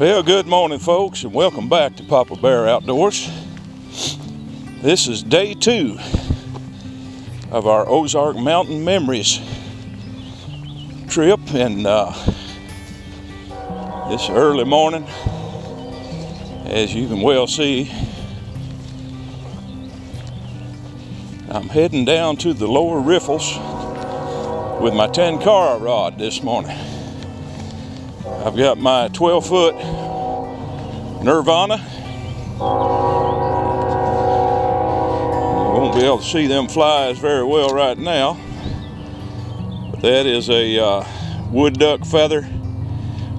Well, good morning, folks, and welcome back to Papa Bear Outdoors. This is day 2 of our Ozark Mountain Memories trip, and this early morning, as you can well see, I'm heading down to the lower riffles with my Tenkara rod this morning. I've got my 12-foot Nirvana. You won't be able to see them flies very well right now, but that is a wood duck feather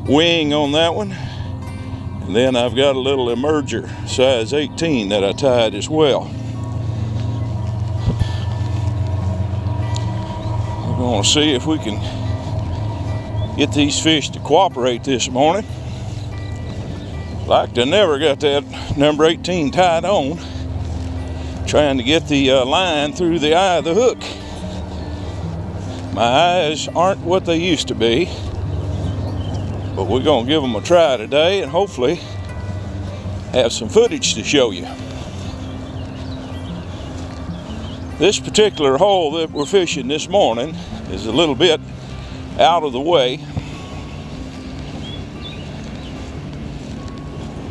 wing on that one. And then I've got a little emerger size 18 that I tied as well. We're going to see if we can get these fish to cooperate this morning. Like to never got that number 18 tied on, trying to get the line through the eye of the hook. My eyes aren't what they used to be, but we're going to give them a try today and hopefully have some footage to show you. This particular hole that we're fishing this morning is a little bit out of the way,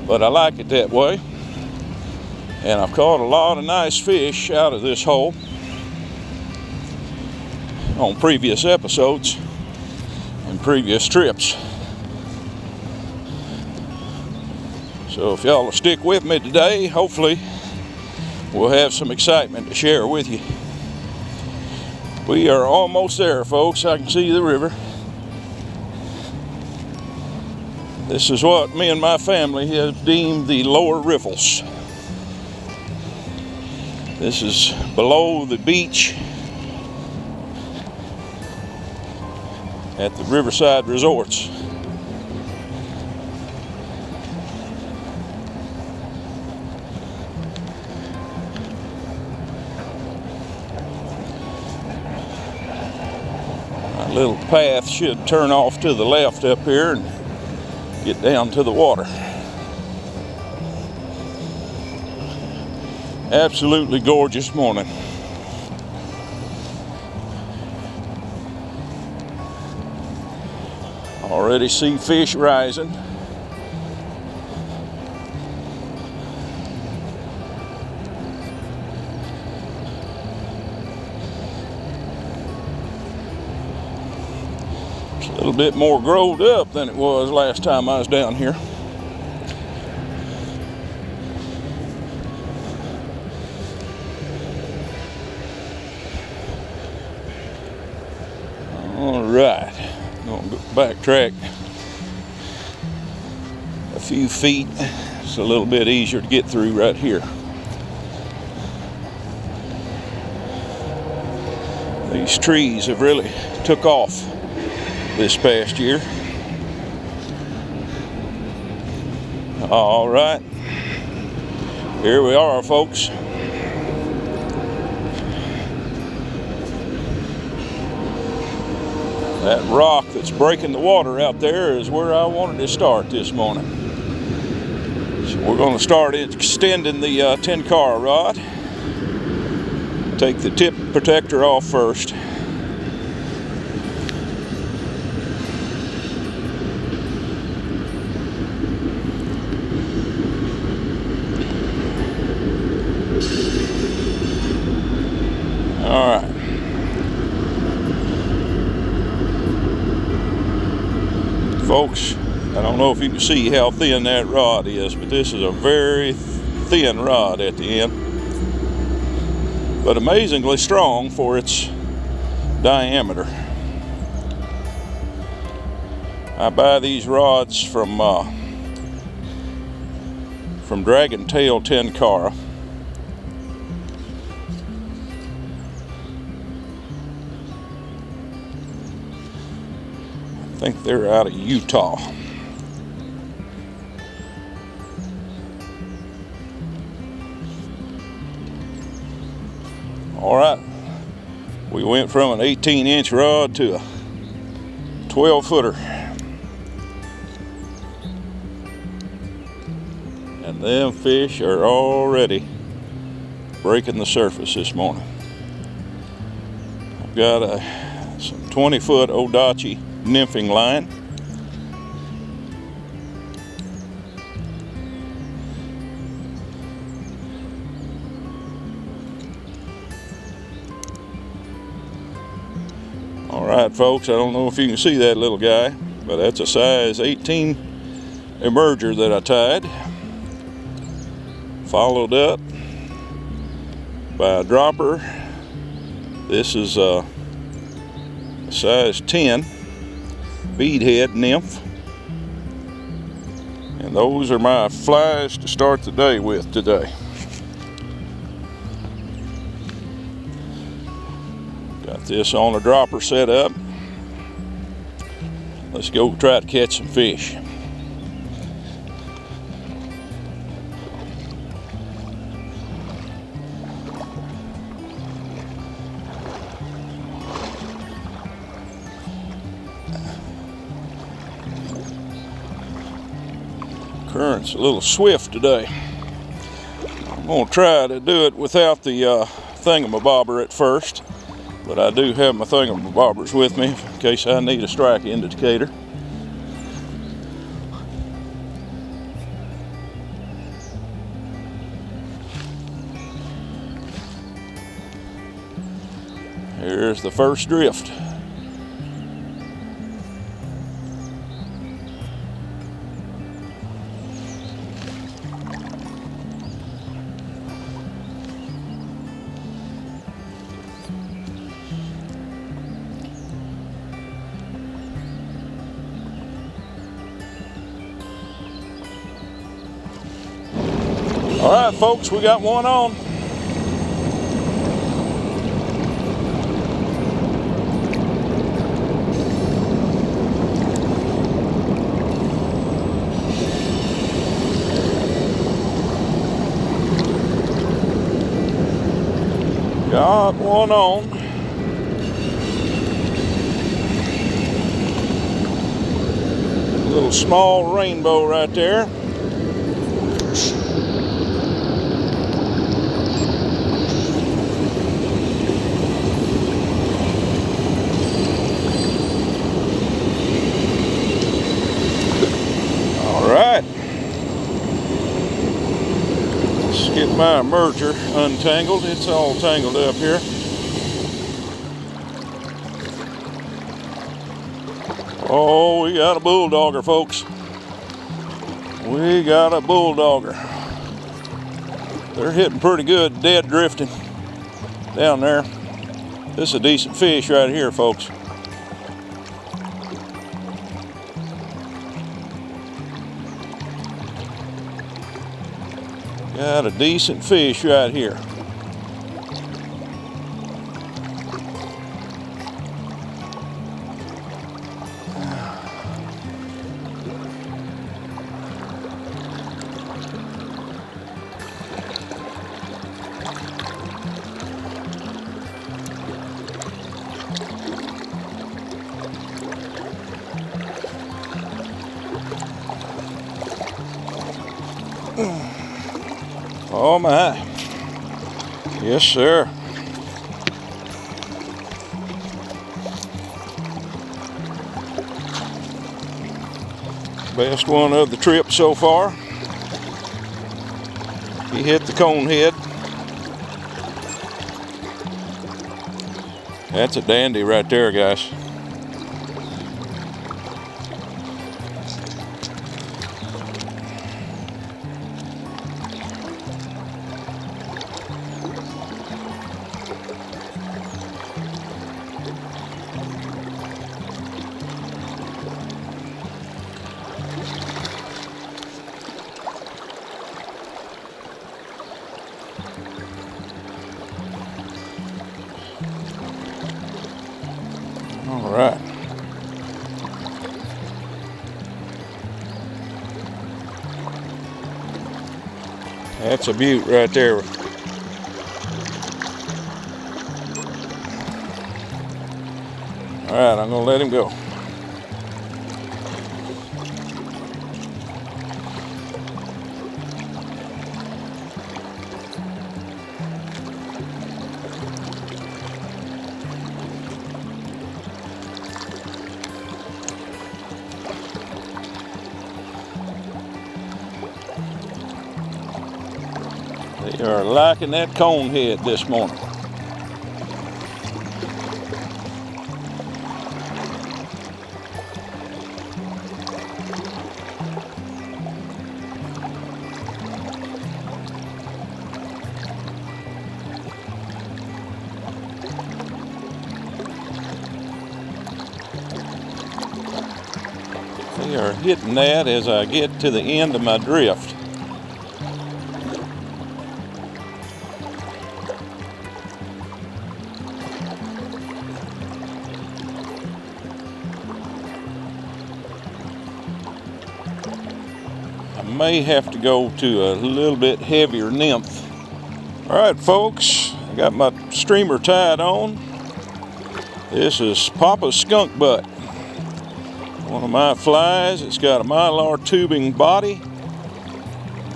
but I like it that way, and I've caught a lot of nice fish out of this hole on previous episodes and previous trips. So if y'all will stick with me today, hopefully we'll have some excitement to share with you. We are almost there, folks. I can see the river. This is what me and my family have deemed the lower riffles. This is below the beach at the riverside resorts. My little path should turn off to the left up here and get down to the water. Absolutely gorgeous morning. Already see fish rising. It's a little bit more growed up than it was last time I was down here. All right, I'm gonna backtrack a few feet. It's a little bit easier to get through right here. These trees have really took off this past year. All right, here we are, folks. That rock that's breaking the water out there is where I wanted to start this morning. So we're going to start extending the Tenkara rod. Take the tip protector off first. All right. Folks, I don't know if you can see how thin that rod is, but this is a very thin rod at the end, but amazingly strong for its diameter. I buy these rods from Dragon Tail Tenkara. I think they're out of Utah. All right, we went from an 18-inch rod to a 12-footer. And them fish are already breaking the surface this morning. I've got some 20-foot Odachi nymphing line. All right, folks, I don't know if you can see that little guy, but that's a size 18 emerger that I tied. Followed up by a dropper. This is a size 10 beadhead nymph. And those are my flies to start the day with today. Got this on a dropper set up. Let's go try to catch some fish. Current's a little swift today. I'm going to try to do it without the thingamabobber at first, but I do have my thingamabobbers with me in case I need a strike indicator. Here's the first drift. All right, folks, we got one on. Got one on. A little small rainbow right there. Get my emerger untangled. It's all tangled up here. Oh, we got a bulldogger, folks. We got a bulldogger. They're hitting pretty good, dead drifting down there. This is a decent fish right here, folks. Got a decent fish right here. Oh my. Yes, sir. Best one of the trip so far. He hit the cone head. That's a dandy right there, guys. All right. That's a beaut right there. All right, I'm gonna let him go. You are liking that cone head this morning. They are hitting that as I get to the end of my drift. I may have to go to a little bit heavier nymph. All right, folks, I got my streamer tied on. This is Papa's skunk butt. One of my flies. It's got a mylar tubing body,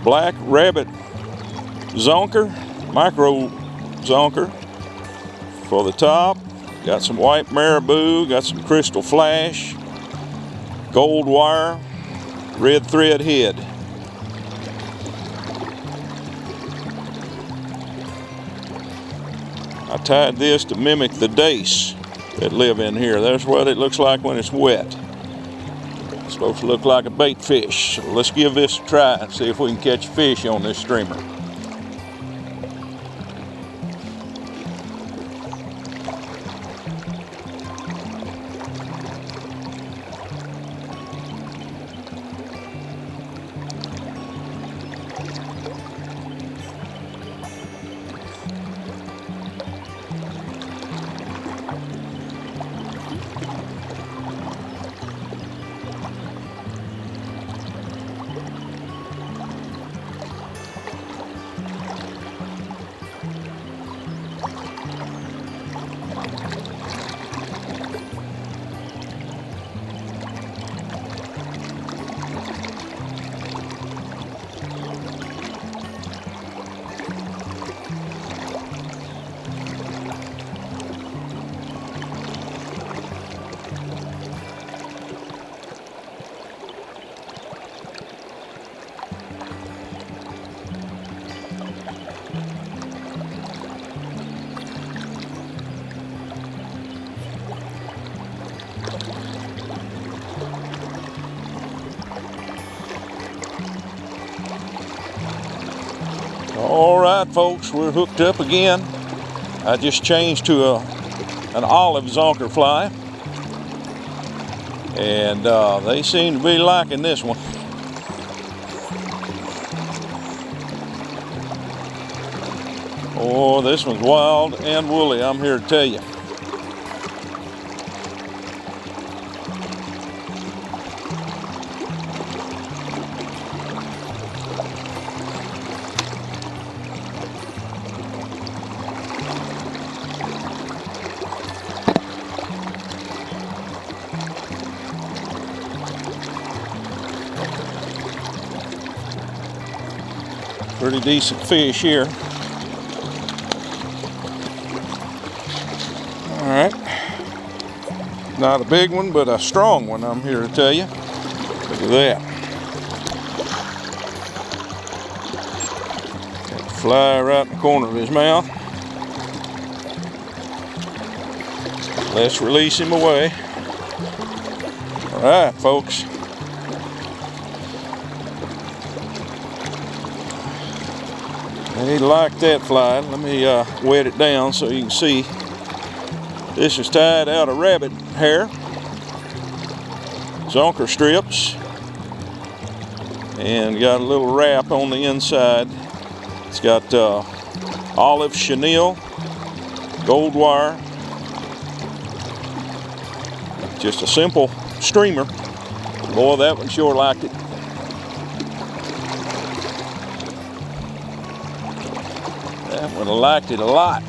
black rabbit zonker, micro zonker for the top. Got some white marabou, got some crystal flash, gold wire, red thread head. I tied this to mimic the dace that live in here. That's what it looks like when it's wet. It's supposed to look like a bait fish. So let's give this a try and see if we can catch fish on this streamer. All right, folks, we're hooked up again. I just changed to an olive zonker fly, and they seem to be liking this one. Oh, this one's wild and woolly, I'm here to tell you. Pretty decent fish here. All right. Not a big one, but a strong one, I'm here to tell you. Look at that. Got the fly right in the corner of his mouth. Let's release him away. All right, folks. They like that fly. Let me wet it down so you can see. This is tied out of rabbit hair, zonker strips, and got a little wrap on the inside. It's got olive chenille, gold wire, just a simple streamer. Boy, that one sure liked it. That one liked it a lot.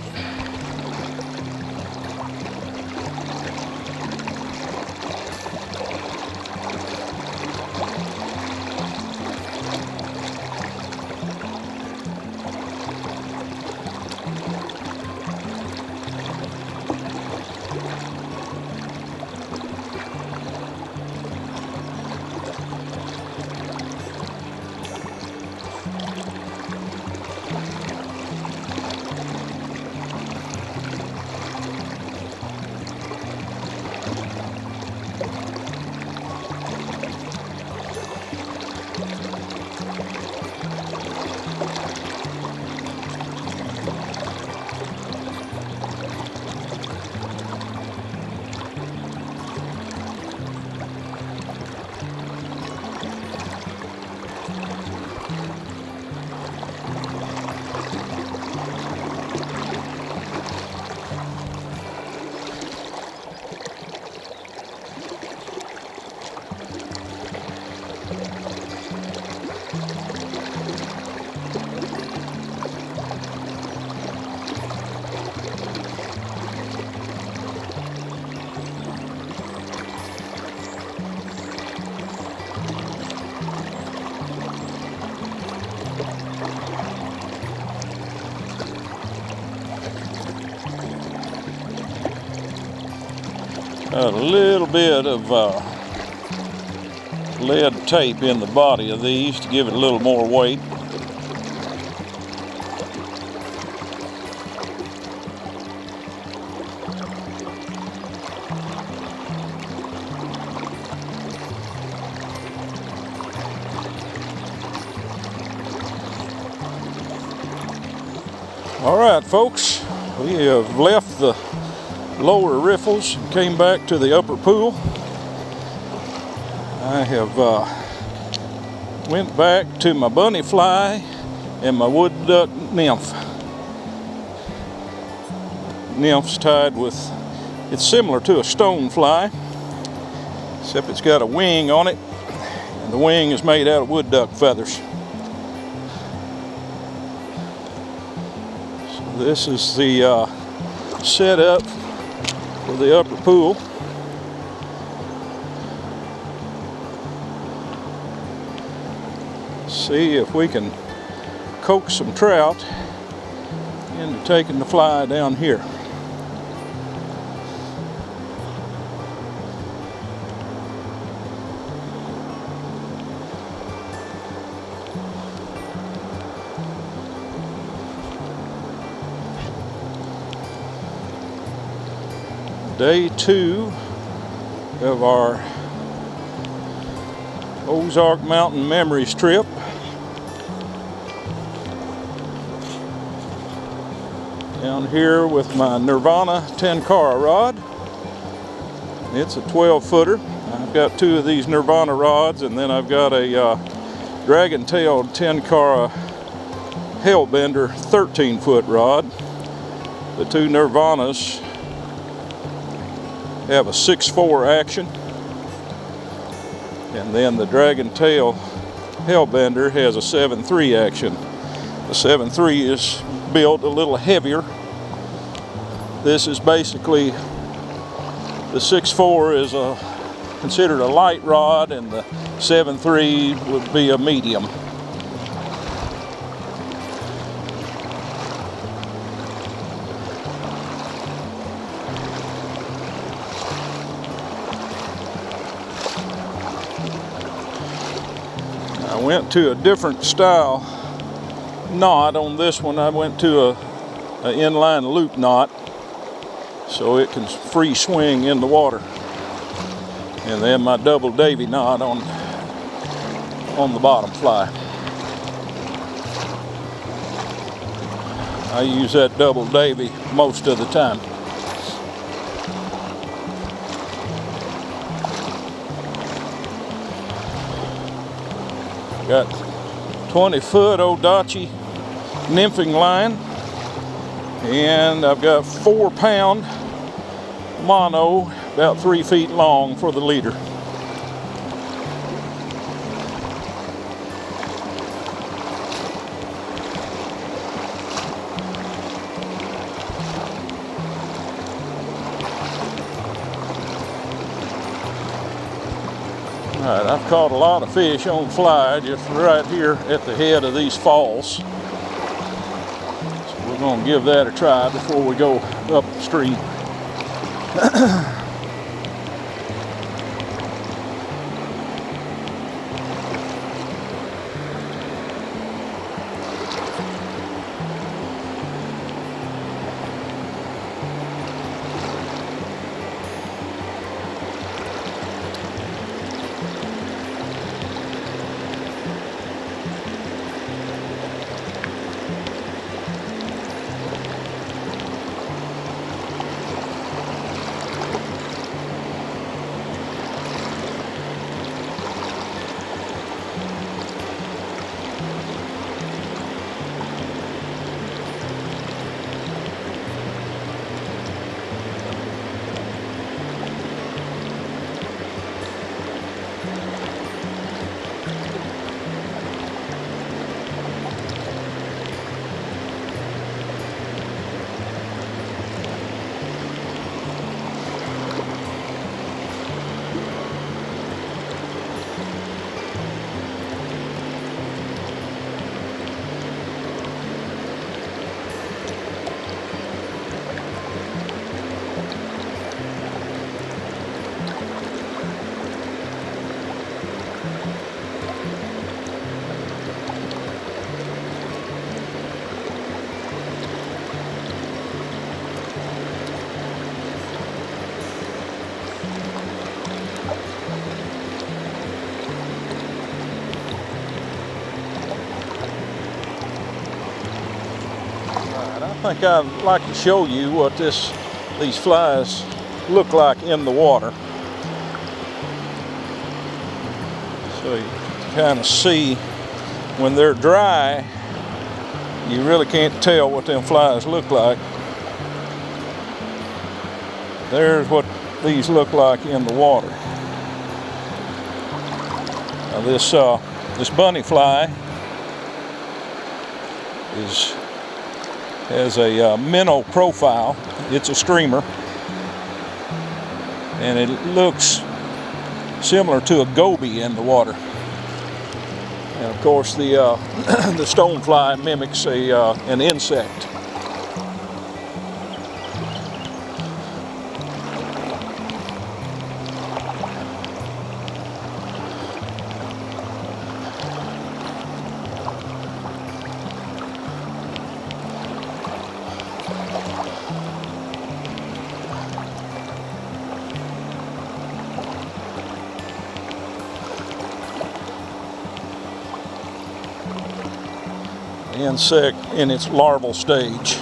a little bit of lead tape in the body of these to give it a little more weight. All right, folks, we have left the lower riffles and came back to the upper pool. I have went back to my bunny fly and my wood duck nymph. Nymph's tied with, it's similar to a stone fly, except it's got a wing on it, and the wing is made out of wood duck feathers. So this is the setup for the upper pool. See if we can coax some trout into taking the fly down here. Day 2 of our Ozark Mountain Memories trip. Down here with my Nirvana Tenkara rod. It's a 12-footer. I've got 2 of these Nirvana rods, and then I've got a dragon-tailed Tenkara Hellbender 13-foot rod. The 2 Nirvanas have a 6.4 action, and then the dragon tail Hellbender has a 7.3 action. The 7.3 is built a little heavier. This is basically, the 6.4 is considered a light rod, and the 7.3 would be a medium. I went to a different style knot on this one. I went to an inline loop knot so it can free swing in the water. And then my double Davy knot on the bottom fly. I use that double Davy most of the time. Got 20-foot Odachi nymphing line, and I've got 4-pound mono, about 3 feet long for the leader. All right, I've caught a lot of fish on fly just right here at the head of these falls. So we're going to give that a try before we go upstream. think I'd like to show you what these flies look like in the water. So you kind of see when they're dry, you really can't tell what them flies look like. There's what these look like in the water. Now this bunny fly has a minnow profile. It's a streamer, and it looks similar to a goby in the water. And of course, the the stonefly mimics an insect. Insect in its larval stage.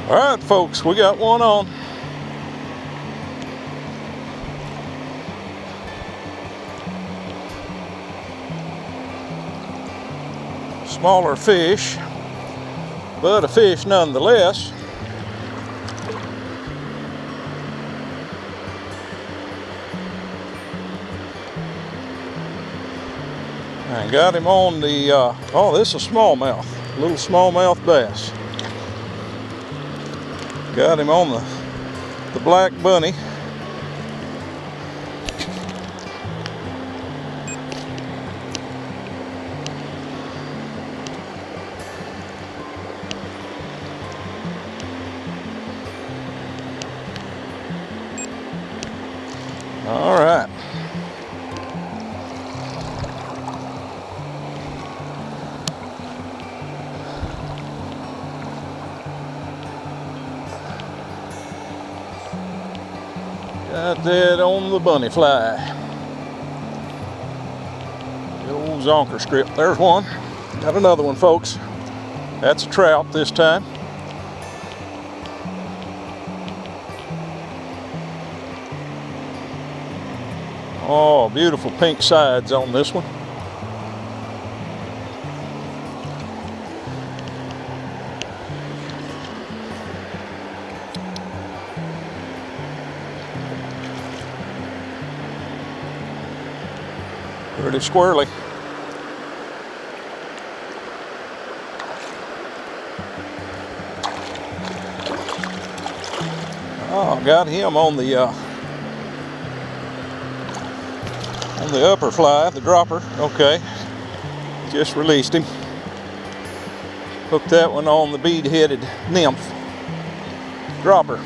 All right, folks, we got one on. Smaller fish, but a fish nonetheless. I got him on the, oh, this is a smallmouth, little smallmouth bass. Got him on the black bunny. All right. Got that on the bunny fly. The old zonker strip. There's one. Got another one, folks. That's a trout this time. Oh, beautiful pink sides on this one. Pretty squirrely. Oh, got him on the upper fly, the dropper. Okay, just released him. Hooked that one on the bead-headed nymph dropper.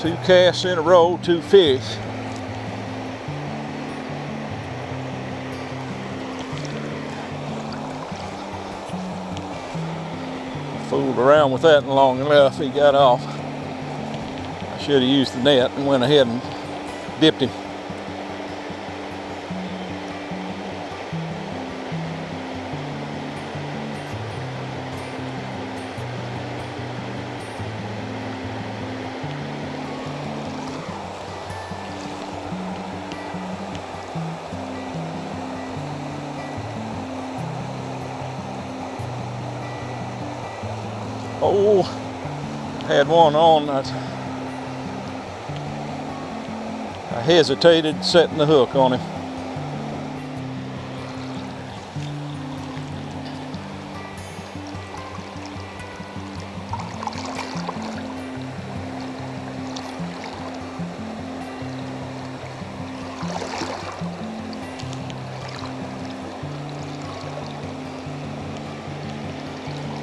So 2 casts in a row, 2 fish. Fooled around with that long enough, he got off. I should have used the net and went ahead and dipped him. Oh, had one on. I hesitated setting the hook on him.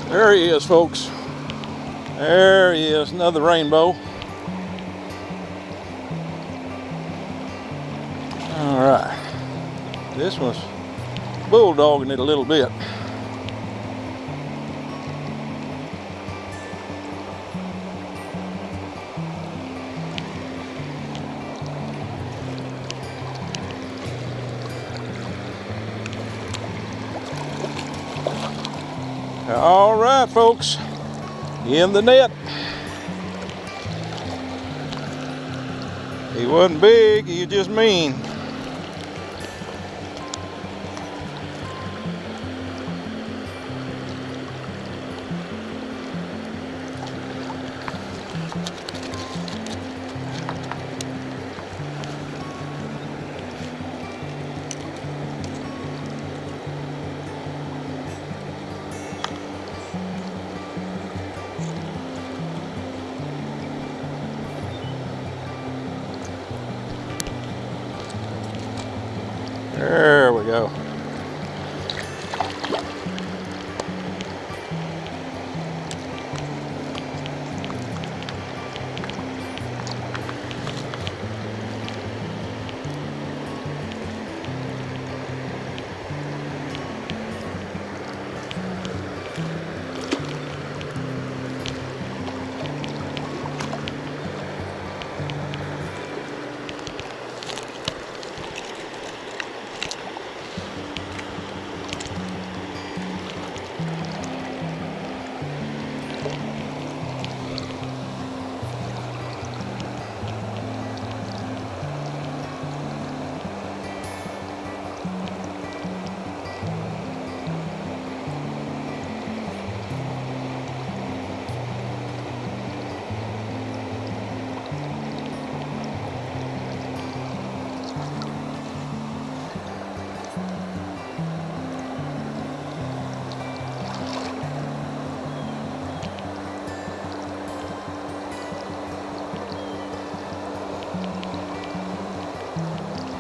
There he is, folks. There he is, another rainbow. All right, this one's bulldogging it a little bit. All right, folks, in the net. He wasn't big, he was just mean. There we go.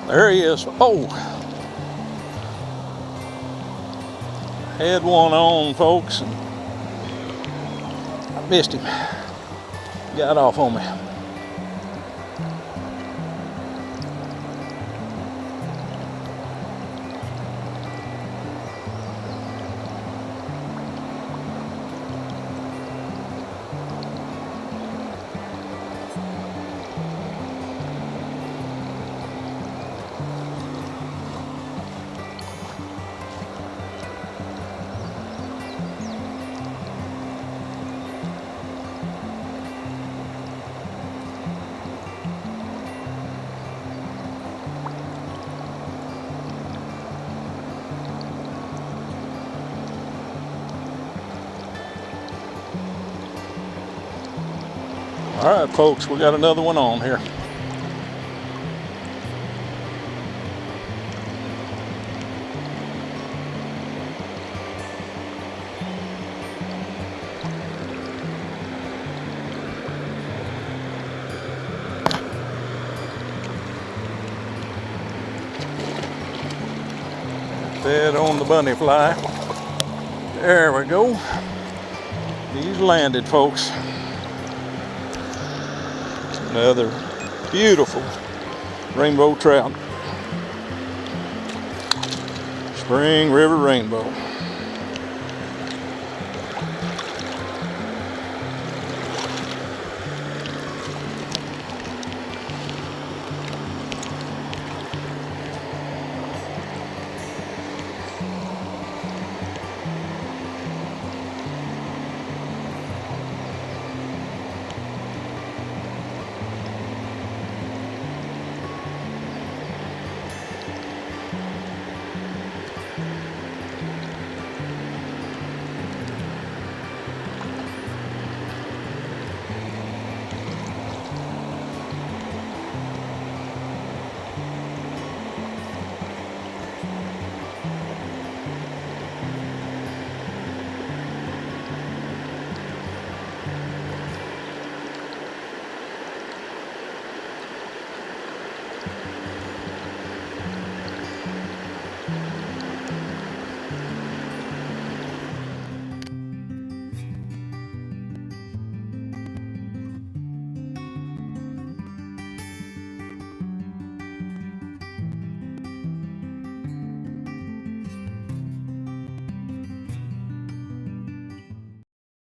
There he is. Oh, had one on, folks, and I missed him. Got off on me. All right, folks, we got another one on here. That on the bunny fly. There we go. He's landed, folks. Another beautiful rainbow trout. Spring River rainbow.